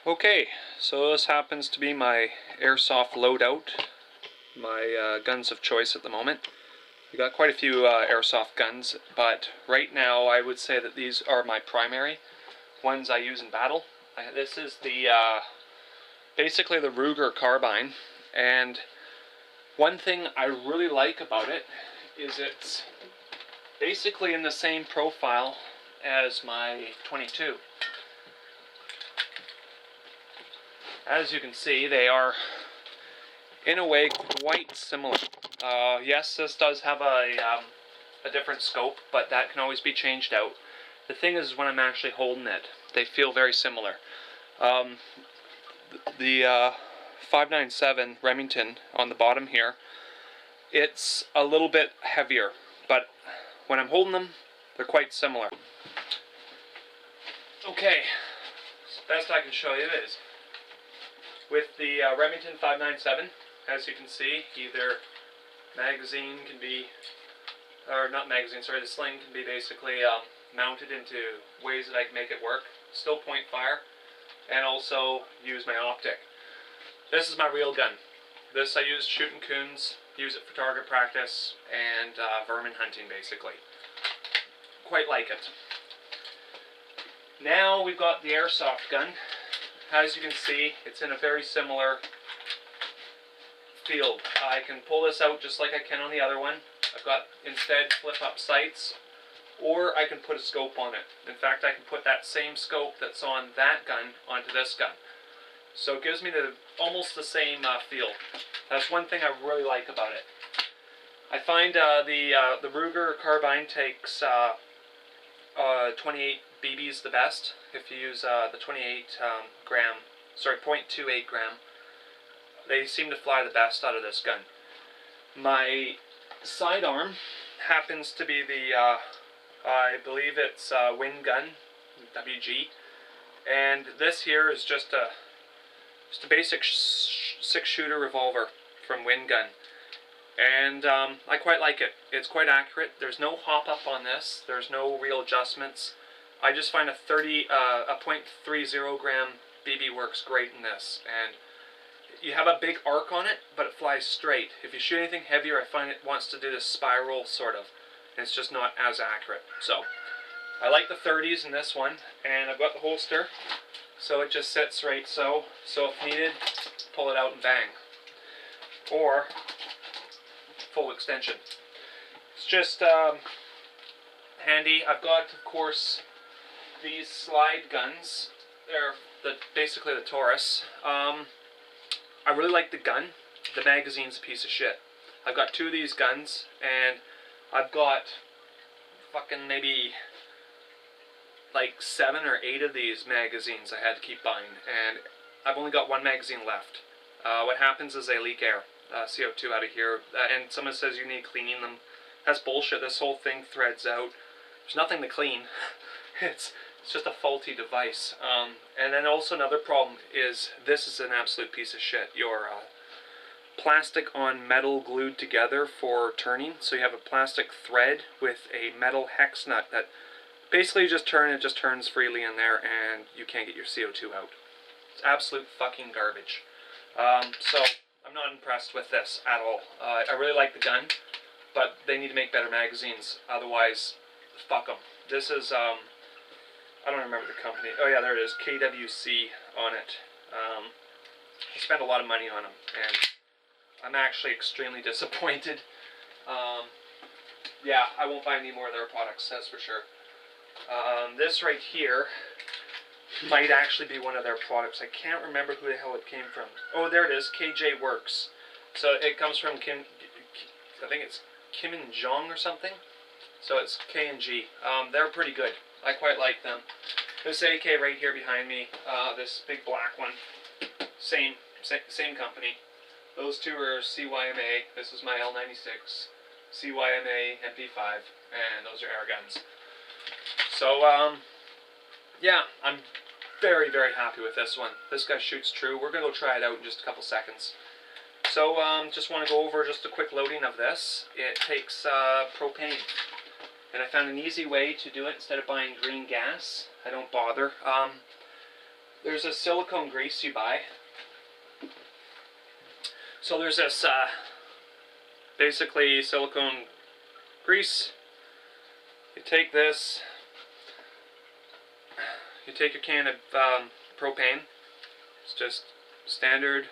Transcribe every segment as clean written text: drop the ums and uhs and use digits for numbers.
Okay, so this happens to be my Airsoft loadout, my guns of choice at the moment. We got quite a few Airsoft guns, but right now I would say that these are my primary ones I use in battle. This is the basically the Ruger carbine, and one thing I really like about it is it's basically in the same profile as my 22. As you can see, they are in a way quite similar. Yes, this does have a different scope, but that can always be changed out. The thing is, when I'm actually holding it, they feel very similar. The 597 Remington on the bottom here, it's a little bit heavier, but when I'm holding them, they're quite similar. Okay, so best I can show you is with the Remington 597, as you can see, either magazine can be, or not magazine, sorry, the sling can be basically mounted into ways that I can make it work, still point fire, and also use my optic. This is my real gun. This I use shooting coons, use it for target practice, and vermin hunting basically. Quite like it. Now we've got the Airsoft gun. As you can see, it's in a very similar field. I can pull this out just like I can on the other one. I've got instead flip up sights, or I can put a scope on it. In fact, I can put that same scope that's on that gun onto this gun. So it gives me almost the same feel. That's one thing I really like about it. I find the Ruger carbine takes 28 BBs the best. If you use the 28 gram, sorry, 0.28 gram, they seem to fly the best out of this gun. My sidearm happens to be the, I believe it's Wind Gun, WG, and this here is just a basic 6-shooter revolver from Wind Gun. And I quite like it. It's quite accurate. There's no hop up on this. There's no real adjustments. I just find a 0.30 gram BB works great in this. And you have a big arc on it, but it flies straight. If you shoot anything heavier, I find it wants to do this spiral sort of. And it's just not as accurate. So I like the 30s in this one. And I've got the holster, so it just sits right so. So if needed, pull it out and bang. Or full extension. It's just handy. I've got, of course, these slide guns. They're basically the Taurus. I really like the gun. The magazine's a piece of shit. I've got 2 of these guns, and I've got fucking maybe like 7 or 8 of these magazines I had to keep buying, and I've only got 1 magazine left. What happens is they leak air. CO2 out of here, and someone says you need cleaning them. That's bullshit. This whole thing threads out. There's nothing to clean. It's just a faulty device. And then also another problem is this is an absolute piece of shit. Your plastic on metal glued together for turning. So you have a plastic thread with a metal hex nut that basically you just turn, it just turns freely in there, and you can't get your CO2 out. It's absolute fucking garbage. So I'm not impressed with this at all. I really like the gun, but they need to make better magazines. Otherwise, fuck them. This is, I don't remember the company. Oh yeah, there it is. KWC on it. I spent a lot of money on them, and I'm actually extremely disappointed. Yeah, I won't buy any more of their products, that's for sure. This right here might actually be one of their products. I can't remember who the hell it came from. Oh, there it is, KJ Works. So it comes from Kim, I think it's Kim and Jong or something. So it's K and G. They're pretty good. I quite like them. This AK right here behind me, this big black one, same company. Those 2 are CYMA. This is my L96, CYMA MP5, and those are air guns. So, yeah, I'm very, very happy with this one. This guy shoots true. We're going to go try it out in just a couple seconds. So, just want to go over just a quick loading of this. It takes propane. And I found an easy way to do it instead of buying green gas. I don't bother. there's a silicone grease you buy. So there's this basically silicone grease. You take this, you take your can of propane, it's just standard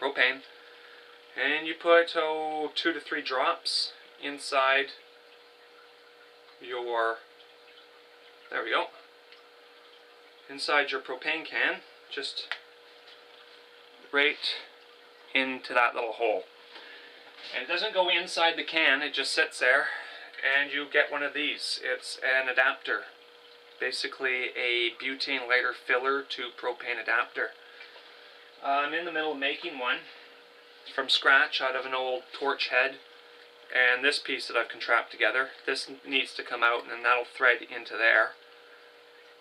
propane, and you put 2 to 3 drops inside your, there we go, inside your propane can, just right into that little hole. And it doesn't go inside the can, it just sits there, and you get one of these. It's an adapter, basically a butane lighter filler to propane adapter. I'm in the middle of making one from scratch out of an old torch head, and this piece that I've contrapted together, this needs to come out, and then that'll thread into there.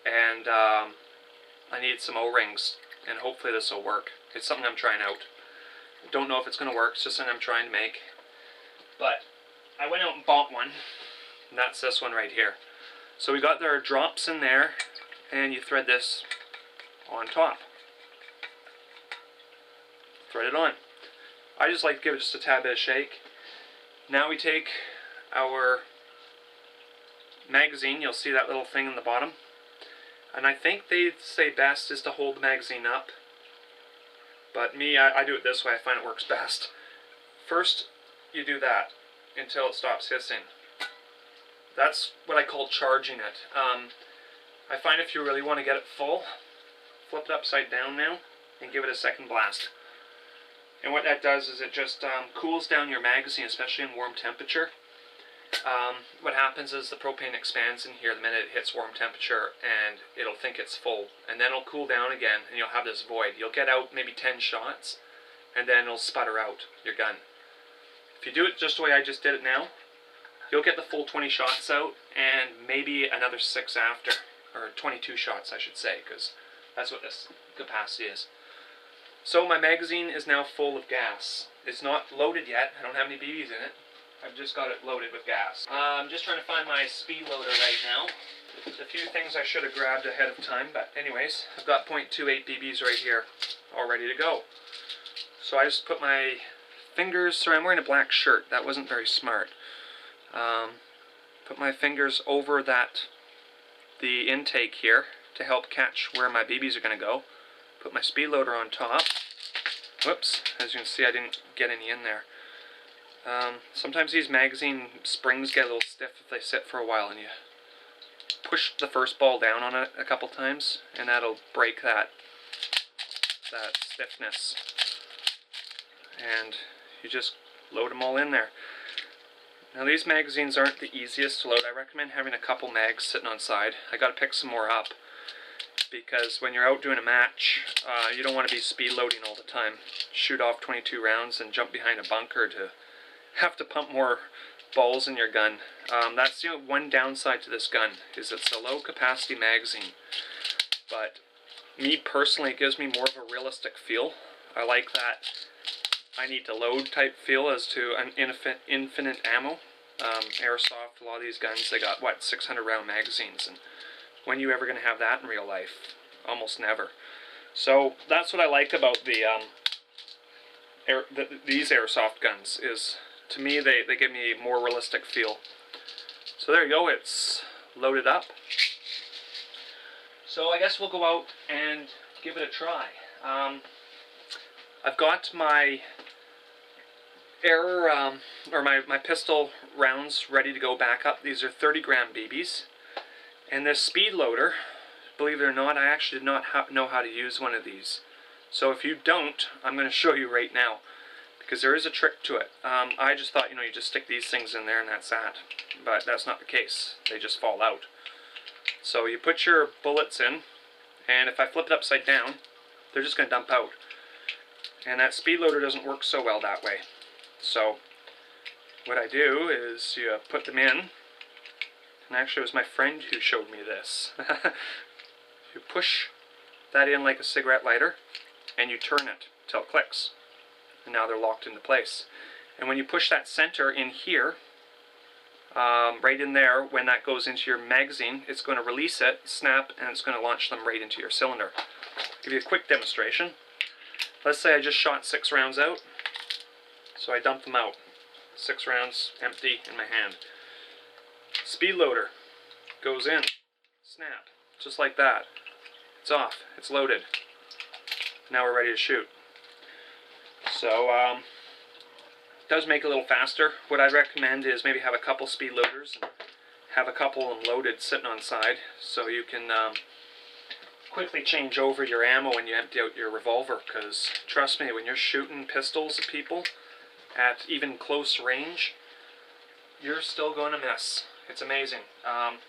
And I need some O-rings, and hopefully this will work. It's something I'm trying out. I don't know if it's going to work, it's just something I'm trying to make. But I went out and bought one, and that's this one right here. So we got our drops in there, and you thread this on top. Thread it on. I just like to give it just a tad bit of shake. Now we take our magazine, you'll see that little thing in the bottom. And I think they say best is to hold the magazine up. But me, I do it this way, I find it works best. First, you do that until it stops hissing. That's what I call charging it. I find if you really want to get it full, flip it upside down now and give it a second blast. And what that does is it just cools down your magazine, especially in warm temperature. What happens is the propane expands in here the minute it hits warm temperature, and it'll think it's full, and then it'll cool down again, and you'll have this void. You'll get out maybe 10 shots, and then it'll sputter out your gun. If you do it just the way I just did it now, you'll get the full 20 shots out, and maybe another 6 after, or 22 shots I should say, because that's what this capacity is. So my magazine is now full of gas. It's not loaded yet, I don't have any BBs in it. I've just got it loaded with gas. I'm just trying to find my speed loader right now. There's a few things I should have grabbed ahead of time, but anyways, I've got .28 BBs right here, all ready to go. So I just put my fingers, sorry I'm wearing a black shirt, that wasn't very smart. Put my fingers over the intake here to help catch where my BBs are going to go. Put my speed loader on top. Whoops, as you can see I didn't get any in there. Sometimes these magazine springs get a little stiff if they sit for a while, and you push the first ball down on it a couple times and that'll break that stiffness. And you just load them all in there. Now these magazines aren't the easiest to load. I recommend having a couple mags sitting on side. I gotta pick some more up because when you're out doing a match, you don't want to be speed loading all the time. Shoot off 22 rounds and jump behind a bunker to have to pump more balls in your gun. That's the one downside to this gun, is it's a low capacity magazine. But me personally, it gives me more of a realistic feel. I like that I need to load type feel as to an infinite ammo. Airsoft, a lot of these guns, they got, what, 600 round magazines, and when are you ever going to have that in real life? Almost never. So that's what I like about these Airsoft guns, is to me they give me a more realistic feel. So there you go, it's loaded up. So I guess we'll go out and give it a try. I've got my my pistol rounds ready to go back up. These are 30 gram BBs. And this speed loader, believe it or not, I actually did not know how to use one of these. So if you don't, I'm going to show you right now, because there is a trick to it. I just thought, you just stick these things in there and that's that. But that's not the case. They just fall out. So you put your bullets in, and if I flip it upside down, they're just going to dump out. And that speed loader doesn't work so well that way. So what I do is you put them in, and actually it was my friend who showed me this. You push that in like a cigarette lighter, and you turn it till it clicks. And now they're locked into place. And when you push that center in here, right in there, when that goes into your magazine, it's going to release it, snap, and it's going to launch them right into your cylinder. give you a quick demonstration. Let's say I just shot 6 rounds out, so I dump them out. 6 rounds empty in my hand. Speed loader goes in, snap, just like that. It's off, it's loaded. Now we're ready to shoot. So, it does make it a little faster. What I'd recommend is maybe have a couple speed loaders and have a couple of them loaded sitting on side, so you can quickly change over your ammo when you empty out your revolver, because trust me, when you're shooting pistols at people at even close range, you're still going to miss. It's amazing,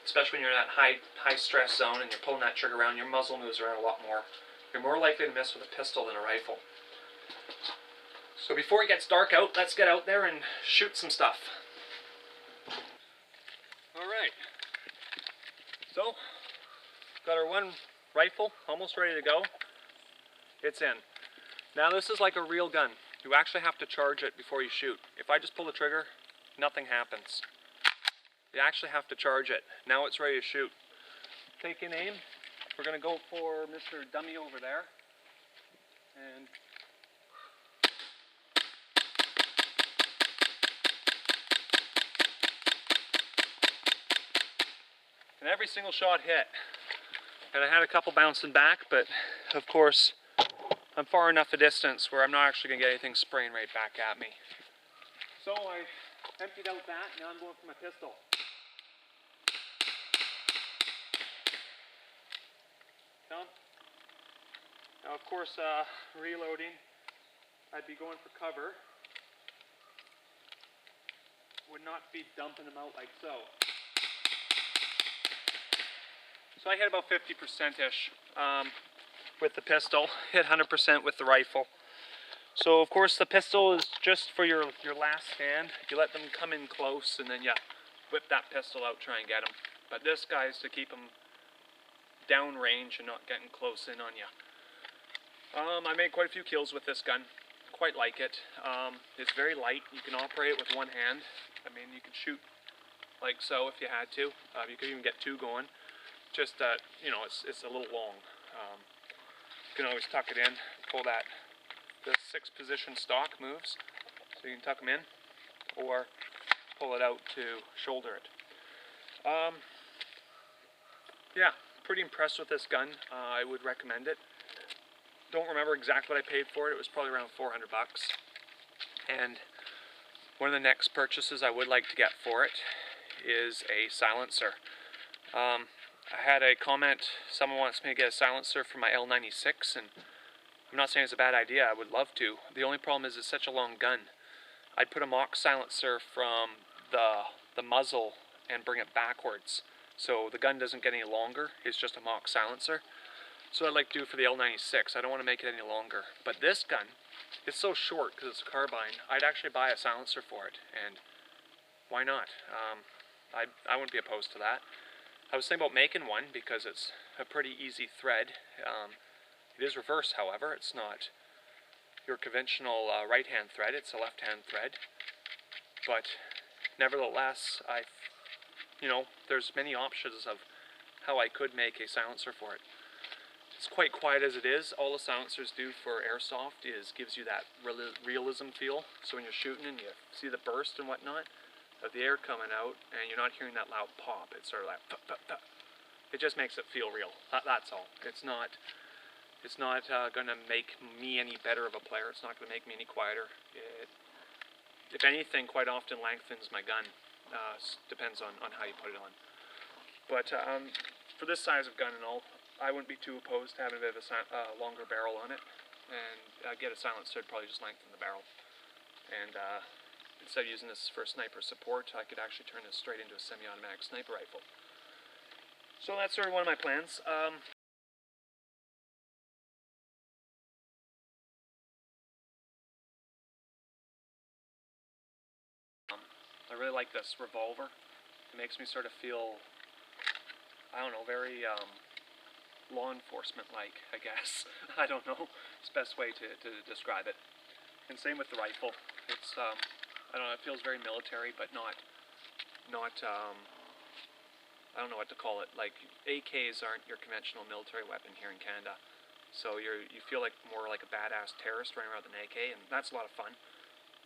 especially when you're in that high stress zone and you're pulling that trigger around, your muzzle moves around a lot more. You're more likely to miss with a pistol than a rifle. So before it gets dark out, let's get out there and shoot some stuff. Alright, so got our one rifle almost ready to go. It's in. Now this is like a real gun. You actually have to charge it before you shoot. If I just pull the trigger, nothing happens. You actually have to charge it. Now it's ready to shoot. Taking aim. We're going to go for Mr. Dummy over there. And every single shot hit. And I had a couple bouncing back, but of course I'm far enough a distance where I'm not actually going to get anything spraying right back at me. So I emptied out that, now I'm going for my pistol. Now of course, reloading, I'd be going for cover. Would not be dumping them out like so. So I hit about 50%-ish with the pistol, hit 100% with the rifle. So of course the pistol is just for your last stand. You let them come in close and then you whip that pistol out, try and get them. But this guy is to keep them down range and not getting close in on you. I made quite a few kills with this gun. Quite like it. It's very light. You can operate it with one hand. I mean, you could shoot like so if you had to. You could even get 2 going. Just that, you know, it's a little long. You can always tuck it in, pull that. The 6 position stock moves, so you can tuck them in, or pull it out to shoulder it. Yeah, pretty impressed with this gun. I would recommend it. Don't remember exactly what I paid for it. It was probably around 400 bucks. And one of the next purchases I would like to get for it is a silencer. I had a comment, someone wants me to get a silencer for my L96, and I'm not saying it's a bad idea, I would love to. The only problem is it's such a long gun. I'd put a mock silencer from the muzzle and bring it backwards, so the gun doesn't get any longer, it's just a mock silencer. So I'd like to do for the L96, I don't want to make it any longer. But this gun, it's so short because it's a carbine, I'd actually buy a silencer for it, and why not? I wouldn't be opposed to that. I was thinking about making one because it's a pretty easy thread. It is reverse, however. It's not your conventional right-hand thread. It's a left-hand thread. But nevertheless, there's many options of how I could make a silencer for it. It's quite quiet as it is. All the silencers do for Airsoft is gives you that realism feel. So when you're shooting and you see the burst and whatnot of the air coming out, and you're not hearing that loud pop. It's sort of like pop, pop, pop. It just makes it feel real. That's all. It's not going to make me any better of a player. It's not going to make me any quieter. If anything, quite often lengthens my gun. Depends on how you put it on. But for this size of gun and all, I wouldn't be too opposed to having a bit of a longer barrel on it. And get a silencer, it'd probably just lengthen the barrel. And instead of using this for sniper support, I could actually turn this straight into a semi-automatic sniper rifle. So that's sort of one of my plans. I really like this revolver. It makes me sort of feel, I don't know, very law enforcement-like, I guess. I don't know. It's the best way to describe it. And same with the rifle. It's, I don't know, it feels very military, but not I don't know what to call it. Like, AKs aren't your conventional military weapon here in Canada. So you feel like more like a badass terrorist running around with an AK, and that's a lot of fun.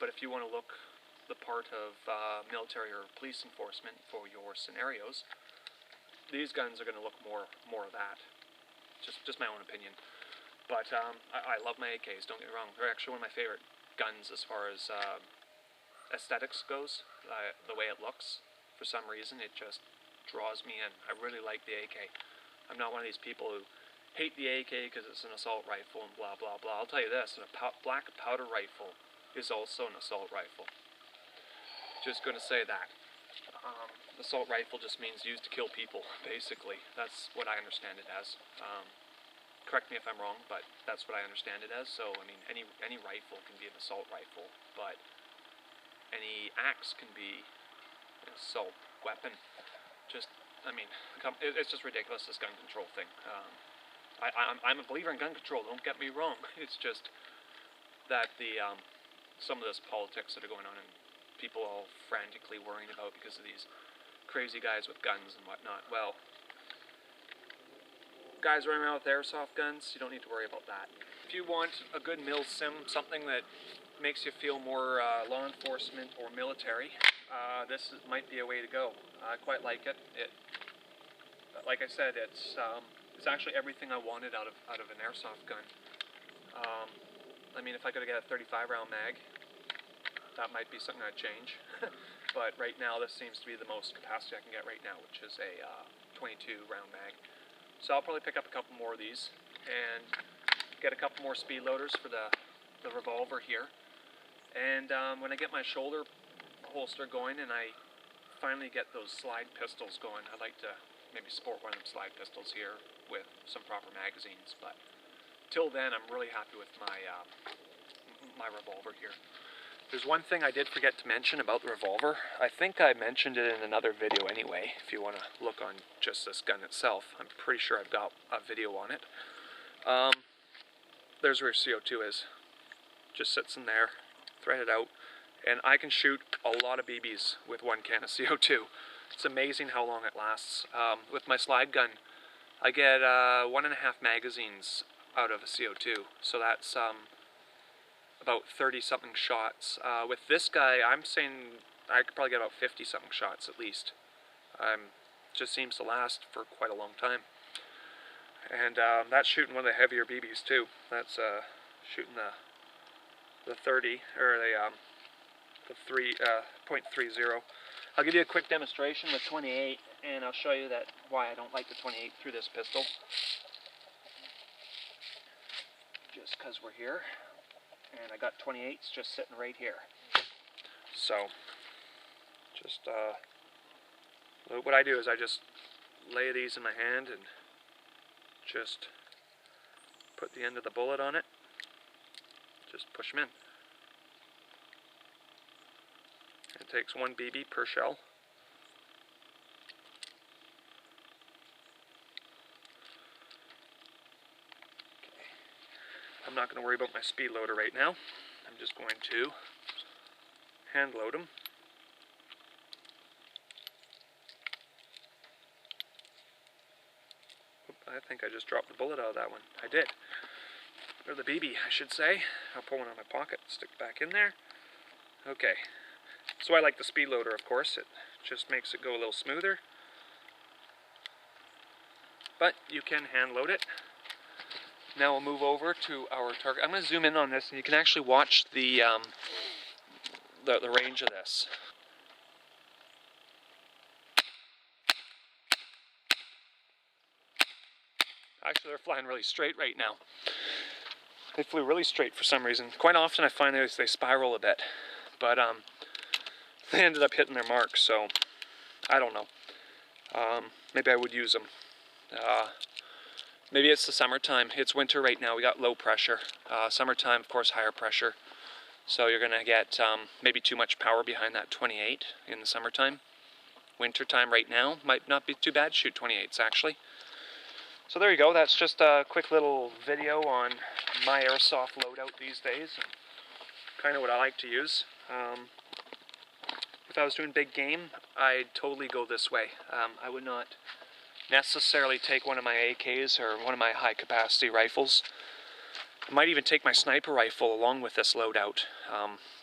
But if you want to look the part of military or police enforcement for your scenarios, these guns are going to look more of that. Just my own opinion. But I love my AKs, don't get me wrong. They're actually one of my favorite guns as far as aesthetics goes. The way it looks, for some reason, it just draws me in. I really like the AK. I'm not one of these people who hate the AK because it's an assault rifle and blah blah blah. I'll tell you this, a black powder rifle is also an assault rifle. Just going to say that. Assault rifle just means used to kill people, basically. That's what I understand it as. Correct me if I'm wrong, but that's what I understand it as. So, I mean, any rifle can be an assault rifle, but any axe can be an assault weapon. I mean, it's just ridiculous, this gun control thing. I'm a believer in gun control, don't get me wrong. It's just that some of this politics that are going on and people all frantically worrying about because of these crazy guys with guns and whatnot. Well, guys running around with airsoft guns, you don't need to worry about that. If you want a good mil sim, something that makes you feel more law enforcement or military, this might be a way to go. I quite like it. Like I said, it's actually everything I wanted out of an airsoft gun. I mean, if I could get a 35 round mag, that might be something I'd change. But right now, this seems to be the most capacity I can get right now, which is a 22 round mag. So I'll probably pick up a couple more of these and get a couple more speed loaders for the revolver here. And when I get my shoulder holster going and I finally get those slide pistols going, I'd like to maybe sport one of them slide pistols here with some proper magazines. But till then, I'm really happy with my my revolver here. There's one thing I did forget to mention about the revolver. I think I mentioned it in another video anyway, if you want to look on just this gun itself. I'm pretty sure I've got a video on it. There's where CO2 is. Just sits in there, threaded out, and I can shoot a lot of BBs with one can of CO2. It's amazing how long it lasts. With my slide gun, I get 1.5 magazines out of a CO2, so that's about 30-something shots. With this guy, I'm saying I could probably get about 50-something shots at least. Just seems to last for quite a long time. And that's shooting one of the heavier BBs too. That's shooting the 30 or the 3.30. I'll give you a quick demonstration with 28, and I'll show you that why I don't like the 28 through this pistol. Just because we're here. And I got 28s just sitting right here. So, just what I do is I just lay these in my hand and just put the end of the bullet on it. Just push them in. It takes 1 BB per shell. I'm not going to worry about my speed loader right now. I'm just going to hand load them. I think I just dropped the bullet out of that one. I did. Or the BB, I should say. I'll pull one out of my pocket, stick it back in there. Okay. So I like the speed loader, of course. It just makes it go a little smoother. But you can hand load it. Now we'll move over to our target. I'm going to zoom in on this, and you can actually watch the range of this. Actually, they're flying really straight right now. They flew really straight for some reason. Quite often I find they spiral a bit, but they ended up hitting their mark, so I don't know. Maybe I would use them. Maybe it's the summertime. It's winter right now. We got low pressure. Summertime, of course, higher pressure. So you're going to get maybe too much power behind that 28 in the summertime. Wintertime right now might not be too bad. Shoot 28s actually. So there you go. That's just a quick little video on my airsoft loadout these days, and kind of what I like to use. If I was doing big game, I'd totally go this way. I would not necessarily take one of my AKs or one of my high capacity rifles. I might even take my sniper rifle along with this loadout,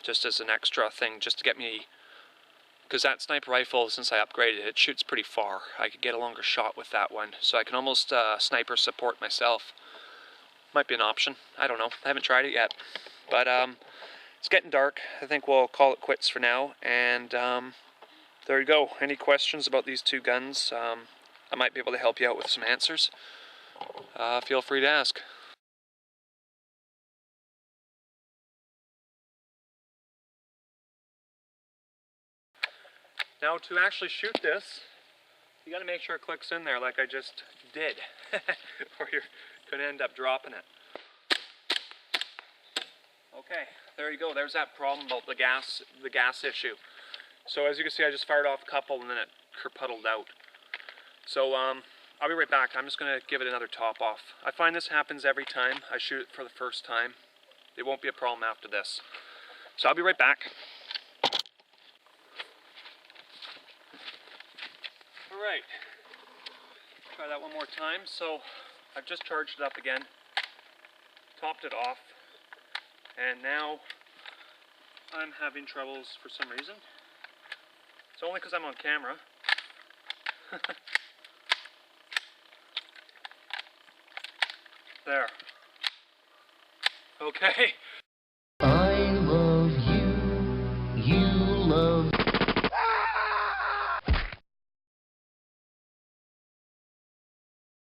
just as an extra thing, just to get me, because that sniper rifle, since I upgraded it, shoots pretty far. I could get a longer shot with that one, so I can almost sniper support myself. Might be an option. I don't know. I haven't tried it yet. But it's getting dark. I think we'll call it quits for now. And there you go. Any questions about these two guns? I might be able to help you out with some answers. Feel free to ask. Now to actually shoot this, you got to make sure it clicks in there like I just did, or you're going to end up dropping it. Okay, there you go. There's that problem about the gas issue. So as you can see, I just fired off a couple and then it kerpuddled out. So I'll be right back. I'm just going to give it another top off. I find this happens every time I shoot it for the first time. It won't be a problem after this. So I'll be right back. Alright, try that one more time. So I've just charged it up again, topped it off, and now I'm having troubles for some reason. It's only because I'm on camera. There. Okay,